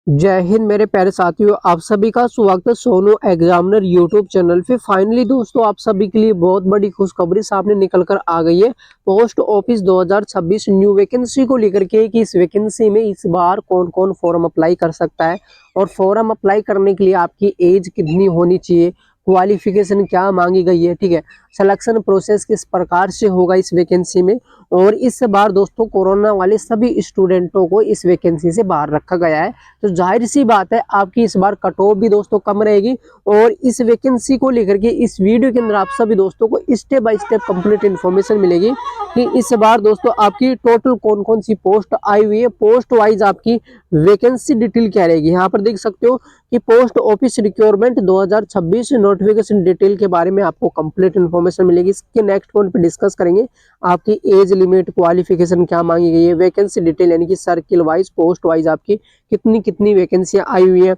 जय हिंद मेरे प्यारे साथियों, आप सभी का स्वागत है सोनू एग्जामिनर यूट्यूब चैनल पे। फाइनली दोस्तों, आप सभी के लिए बहुत बड़ी खुशखबरी सामने निकल कर आ गई है। पोस्ट ऑफिस 2026 न्यू वैकेंसी को लेकर के कि इस वैकेंसी में इस बार कौन कौन फॉर्म अप्लाई कर सकता है और फॉर्म अप्लाई करने के लिए आपकी एज कितनी होनी चाहिए, क्वालिफिकेशन क्या मांगी गई है, ठीक है, सिलेक्शन प्रोसेस किस प्रकार से होगा इस वैकेंसी में। और इस बार दोस्तों कोरोना वाले सभी स्टूडेंटों को इस वैकेंसी से बाहर रखा गया है। तो जाहिर सी बात है आपकी इस बार कट ऑफ भी दोस्तों कम रहेगी। और इस वैकेंसी को लेकर के इस वीडियो के अंदर आप सभी दोस्तों को step by step complete information मिलेगी कि इस बार दोस्तों आपकी टोटल कौन कौन सी पोस्ट आई हुई है, पोस्ट वाइज आपकी वैकेंसी डिटेल क्या रहेगी। यहाँ पर देख सकते हो कि post office requirement 2026 notification detail के बारे में आपको कंप्लीट इन्फॉर्मेशन मिलेगी। इसके नेक्स्ट पॉइंट पे डिस्कस करेंगे आपकी एज लिमिट, क्वालिफिकेशन क्या मांगी गई है, वैकेंसी डिटेल यानी कि सर्किल वाइज, पोस्ट वाइज आपकी कितनी कितनी वैकेंसियां आई हुई है,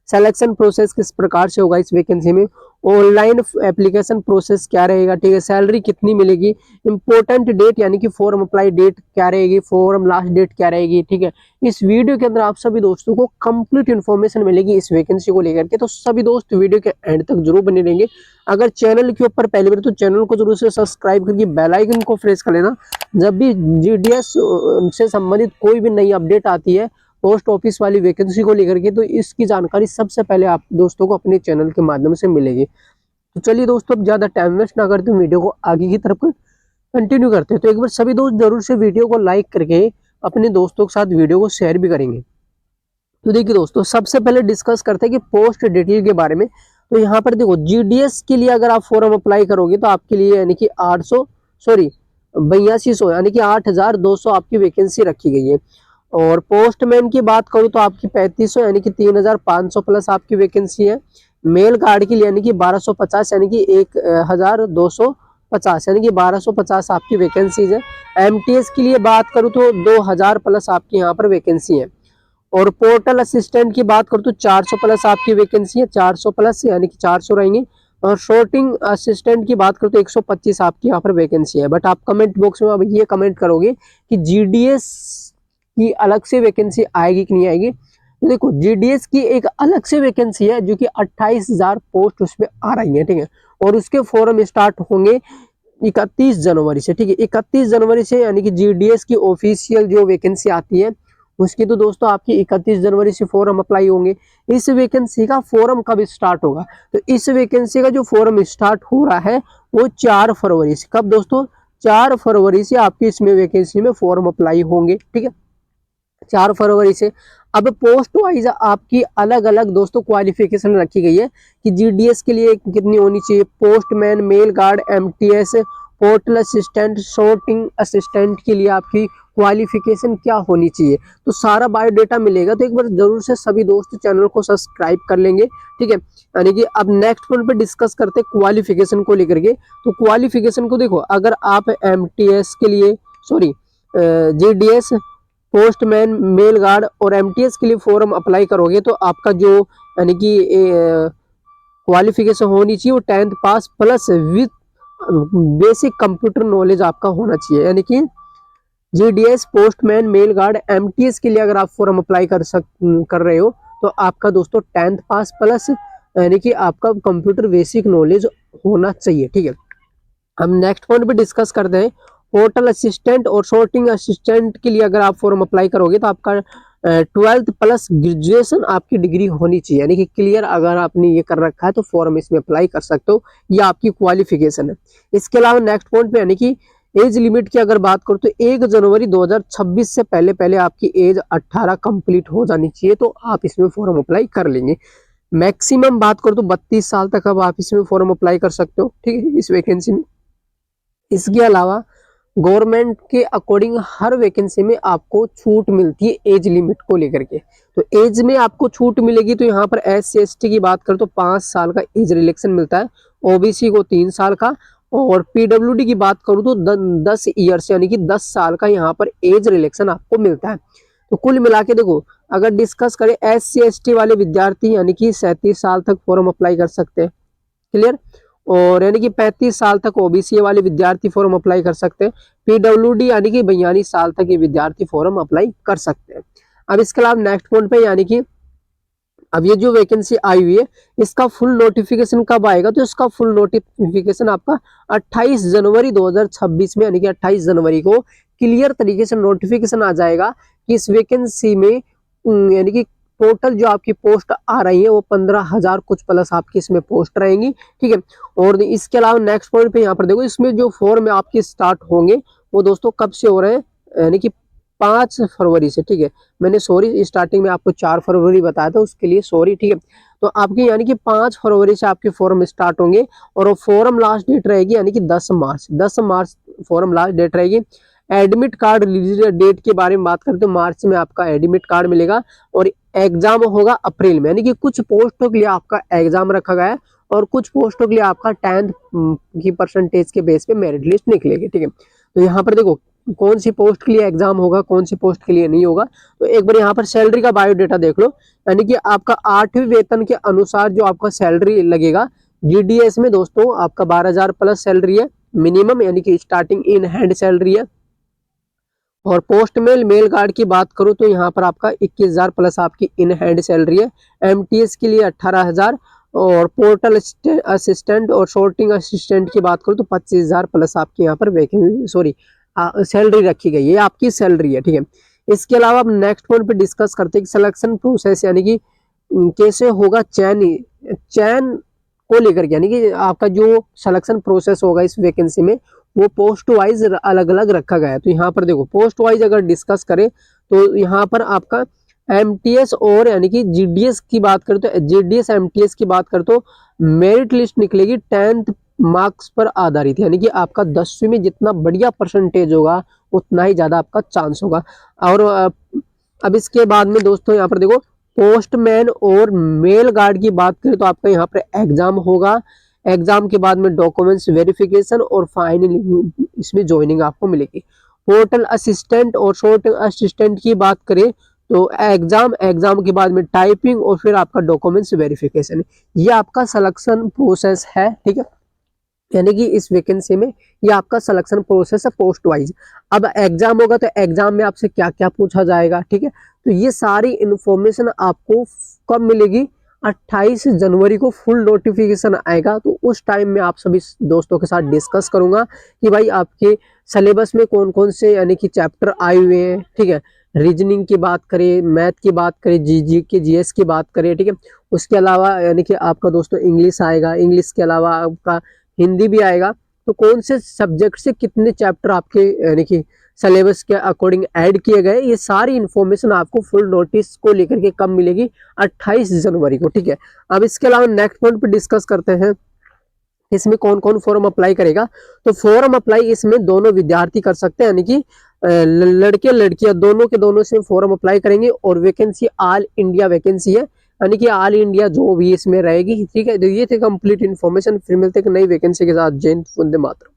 सिलेक्शन प्रोसेस किस प्रकार से होगा इस वैकेंसी में, ऑनलाइन एप्लीकेशन प्रोसेस क्या रहेगा, ठीक है, सैलरी कितनी मिलेगी, इंपॉर्टेंट डेट यानी कि फॉर्म अप्लाई डेट क्या रहेगी, फॉर्म लास्ट डेट क्या रहेगी, ठीक है। इस वीडियो के अंदर आप सभी दोस्तों को कंप्लीट इन्फॉर्मेशन मिलेगी इस वैकेंसी को लेकर के। तो सभी दोस्त वीडियो के एंड तक जरूर बने रहेंगे। अगर चैनल के ऊपर पहली बार तो चैनल को जरूर से सब्सक्राइब करके बेल आइकन को प्रेस कर लेना। जब भी जीडीएस से संबंधित कोई भी नई अपडेट आती है पोस्ट ऑफिस वाली वैकेंसी को लेकर के, तो इसकी जानकारी सबसे पहले आप दोस्तों को अपने चैनल के माध्यम से मिलेगी। तो चलिए दोस्तों, अब ज्यादा टाइम वेस्ट ना करते वीडियो को आगे की तरफ कंटिन्यू करते हैं। तो एक बार सभी दोस्त जरूर से वीडियो को लाइक करके अपने दोस्तों के साथ वीडियो को शेयर भी करेंगे। तो देखिए दोस्तों, सबसे पहले डिस्कस करते हैं कि पोस्ट डिटेल के बारे में। तो यहाँ पर देखो, जीडीएस के लिए अगर आप फॉर्म अप्लाई करोगे तो आपके लिए यानी कि 8200 यानी कि 8200 आपकी वैकेंसी रखी गई है। और पोस्टमैन की बात करूँ तो आपकी 3500 यानी कि 3500 प्लस आपकी वैकेंसी है। मेल गार्ड के लिए यानी कि 1250 यानी कि 1250 यानी कि 1250 आपकी वैकेंसीज है। एमटीएस के लिए बात करूँ तो 2000 प्लस आपकी यहाँ पर वैकेंसी है। और पोर्टल असिस्टेंट की बात करूँ तो 400 प्लस आपकी वैकेंसी है, 400 प्लस यानी कि 400 रहेंगे। और शॉर्टिंग असिस्टेंट की बात करूँ तो 125 आपकी यहाँ पर वैकेंसी है। बट आप कमेंट बॉक्स में अब ये कमेंट करोगे कि जीडीएस की अलग से वैकेंसी आएगी कि नहीं आएगी। तो देखो, जीडीएस की एक अलग से वैकेंसी है जो कि 28,000 पोस्ट उसमें आ रही है, ठीक है। और उसके फॉर्म स्टार्ट होंगे 31 जनवरी से, ठीक है, 31 जनवरी से यानी कि जीडीएस की ऑफिशियल जो वैकेंसी आती है उसकी तो दोस्तों आपकी 31 जनवरी से फॉर्म अप्लाई होंगे। इस वैकेंसी का फॉर्म कब स्टार्ट होगा, तो इस वैकेंसी का जो फॉर्म स्टार्ट हो रहा है वो 4 फरवरी से। कब दोस्तों? 4 फरवरी से आपकी इसमें वैकेंसी में फॉर्म अप्लाई होंगे, ठीक है, 4 फरवरी से। अब पोस्ट वाइज आपकी अलग अलग दोस्तों क्वालिफिकेशन रखी गई है कि जीडीएस के लिए कितनी होनी चाहिए, postman, mail guard, MTS, postal assistant, sorting assistant के लिए आपकी क्वालिफिकेशन क्या होनी चाहिए। तो सारा बायोडेटा मिलेगा। तो एक बार जरूर से सभी दोस्त चैनल को सब्सक्राइब कर लेंगे, ठीक है। यानी कि अब नेक्स्ट पॉइंट पे डिस्कस करते हैं क्वालिफिकेशन को लेकर के। तो क्वालिफिकेशन को देखो, अगर आप एमटीएस के लिए, sorry, GDS, postman, mail guard और एमटीएस के लिए फॉर्म अप्लाई करोगे तो आपका जो यानी कि क्वालिफिकेशन होनी चाहिए वो 10th pass plus with basic computer knowledge आपका होना चाहिए। यानी कि GDS, postman, mail guard, MTS के लिए अगर आप फॉर्म अप्लाई कर रहे हो तो आपका दोस्तों 10th पास प्लस यानी कि आपका कंप्यूटर बेसिक नॉलेज होना चाहिए, ठीक है। हम नेक्स्ट पॉइंट पे डिस्कस करते हैं पोर्टल असिस्टेंट और सॉर्टिंग असिस्टेंट के लिए अगर आप फॉर्म अप्लाई करोगे तो आपका 12th प्लस ग्रेजुएशन आपकी डिग्री होनी चाहिए। यानी कि क्लियर अगर आपने ये कर रखा है तो फॉर्म इसमें अप्लाई कर सकते हो, ये आपकी क्वालिफिकेशन है। इसके अलावा नेक्स्ट पॉइंट पे यानी कि एज लिमिट की अगर बात करो तो 1 जनवरी 2026 से पहले पहले आपकी एज 18 कंप्लीट हो जानी चाहिए, तो आप इसमें फॉर्म अप्लाई कर लेंगे। मैक्सिमम बात करो तो 32 साल तक अब आप इसमें फॉर्म अप्लाई कर सकते हो, ठीक है, इस वैकेंसी में। इसके अलावा गवर्नमेंट के अकॉर्डिंग हर वैकेंसी में आपको छूट मिलती है एज लिमिट को लेकर के। तो एज में आपको छूट मिलेगी। तो यहाँ पर SC/ST की बात करें तो 5 साल का एज रिलैक्सेशन मिलता है, ओबीसी को 3 साल का, और पीडब्ल्यूडी की बात करूँ तो 10 ईयर्स यानी कि 10 साल का यहाँ पर एज रिलैक्सेशन आपको मिलता है। तो कुल मिला के देखो, अगर डिस्कस करें SC/ST वाले विद्यार्थी यानी कि 37 साल तक फॉर्म अप्लाई कर सकते हैं, क्लियर। और यानी कि 35 साल तक ओबीसी वाले विद्यार्थी फॉर्म अप्लाई कर सकते हैं। पीडब्ल्यूडी यानी कि 42 साल तक ये विद्यार्थी फॉर्म अप्लाई कर सकते हैं। अब इसके अलावा नेक्स्ट पॉइंट पे यानी कि अब ये जो वैकेंसी आई हुई है इसका फुल नोटिफिकेशन कब आएगा, तो इसका फुल नोटिफिकेशन आपका 28 जनवरी 2026 में, यानी कि 28 जनवरी को क्लियर तरीके से नोटिफिकेशन आ जाएगा कि इस वैकेंसी में यानी कि टोटल जो आपकी पोस्ट आ रही है वो 15,000 कुछ प्लस आपकी इसमें पोस्ट रहेंगी, ठीक है। और इसके अलावा नेक्स्ट पॉइंट पे यहाँ पर देखो, इसमें जो फॉर्म आपके स्टार्ट होंगे वो दोस्तों कब से हो रहे हैं, यानी कि 5 फरवरी से, ठीक है। मैंने सॉरी स्टार्टिंग में आपको 4 फरवरी बताया था, उसके लिए सॉरी, ठीक है। तो आपकी यानी कि 5 फरवरी से आपके फॉर्म स्टार्ट होंगे और वो फॉर्म लास्ट डेट रहेगी यानी कि 10 मार्च फॉर्म लास्ट डेट रहेगी। एडमिट कार्ड रिलीज डेट के बारे में बात करते हैं, मार्च में आपका एडमिट कार्ड मिलेगा और एग्जाम होगा अप्रैल में, यानी कि कुछ पोस्टों के लिए आपका एग्जाम रखा गया है और कुछ पोस्टों के लिए आपका 10th की परसेंटेज के बेस पे मेरिट लिस्ट निकलेगी, ठीक है। तो यहाँ पर देखो कौन सी पोस्ट के लिए एग्जाम होगा, कौन सी पोस्ट के लिए नहीं होगा। तो एक बार यहाँ पर सैलरी का बायोडेटा देख लो, यानी कि आपका 8वीं वेतन के अनुसार जो आपका सैलरी लगेगा जीडीएस में दोस्तों आपका 12,000 प्लस सैलरी है मिनिमम, यानी कि स्टार्टिंग इन हैंड सैलरी है। और पोस्ट मेल गार्ड की बात करूं तो यहाँ पर आपका 21,000 प्लस आपकी इन हैंड सैलरी है। एमटीएस के लिए 18,000 और पोर्टल असिस्टेंट और शॉर्टिंग असिस्टेंट की बात करूं तो 25,000 प्लस आपकी यहाँ पर वैकेंसी सॉरी सैलरी रखी गई है, ये आपकी सैलरी है, ठीक है। इसके अलावा अब नेक्स्ट पॉइंट पे डिस्कस करते हैं सिलेक्शन प्रोसेस, यानी कि कैसे होगा चयन को लेकर के, यानी कि आपका जो सिलेक्शन प्रोसेस होगा इस वैकेंसी में वो पोस्ट वाइज अलग अलग रखा गया है। तो यहाँ पर देखो पोस्ट वाइज अगर डिस्कस करें तो यहाँ पर आपका एमटीएस और यानी कि जीडीएस की बात करें तो जीडीएस एमटीएस की बात करें तो मेरिट लिस्ट निकलेगी 10th मार्क्स पर आधारित, यानी कि आपका 10वीं में जितना बढ़िया परसेंटेज होगा उतना ही ज्यादा आपका चांस होगा। और अब इसके बाद में दोस्तों यहाँ पर देखो पोस्टमैन और मेल गार्ड की बात करें तो आपका यहाँ पर एग्जाम होगा, एग्जाम के बाद में डॉक्यूमेंट्स वेरिफिकेशन और फाइनली इसमें ज्वाइनिंग आपको मिलेगी। पोर्टल असिस्टेंट और शॉर्ट असिस्टेंट की बात करें तो एग्जाम के बाद में टाइपिंग और फिर आपका डॉक्यूमेंट्स वेरिफिकेशन, ये आपका सिलेक्शन प्रोसेस है, ठीक है। यानी कि इस वैकेंसी में ये आपका सिलेक्शन प्रोसेस है पोस्ट वाइज। अब एग्जाम होगा तो एग्जाम में आपसे क्या क्या पूछा जाएगा, ठीक है। तो ये सारी इंफॉर्मेशन आपको कब मिलेगी, 28 जनवरी को फुल नोटिफिकेशन आएगा। तो उस टाइम में आप सभी दोस्तों के साथ डिस्कस करूंगा कि भाई आपके सिलेबस में कौन कौन से यानी कि चैप्टर आए हुए हैं, ठीक है। रीजनिंग की बात करें, मैथ की बात करें, जीएस की बात करें, ठीक है। उसके अलावा यानी कि आपका दोस्तों इंग्लिश आएगा, इंग्लिश के अलावा आपका हिंदी भी आएगा। तो कौन से सब्जेक्ट से कितने चैप्टर आपके यानी कि सिलेबस के अकॉर्डिंग ऐड किए गए, ये सारी इन्फॉर्मेशन आपको फुल नोटिस को लेकर के कब मिलेगी, 28 जनवरी को, ठीक है। अब इसके अलावा नेक्स्ट पॉइंट पे डिस्कस करते हैं इसमें कौन कौन फॉर्म अप्लाई करेगा। तो फॉर्म अप्लाई इसमें दोनों विद्यार्थी कर सकते हैं, यानी कि लड़के लड़कियां दोनों के दोनों से फॉर्म अप्लाई करेंगे। और वैकेंसी ऑल इंडिया वैकेंसी है, यानी कि ऑल इंडिया जो भी इसमें रहेगी, ठीक है। तो ये थे कंप्लीट इन्फॉर्मेशन, फिर मिलते हैं नई वैकेंसी के साथ। जय हिंद, वंदे मातरम।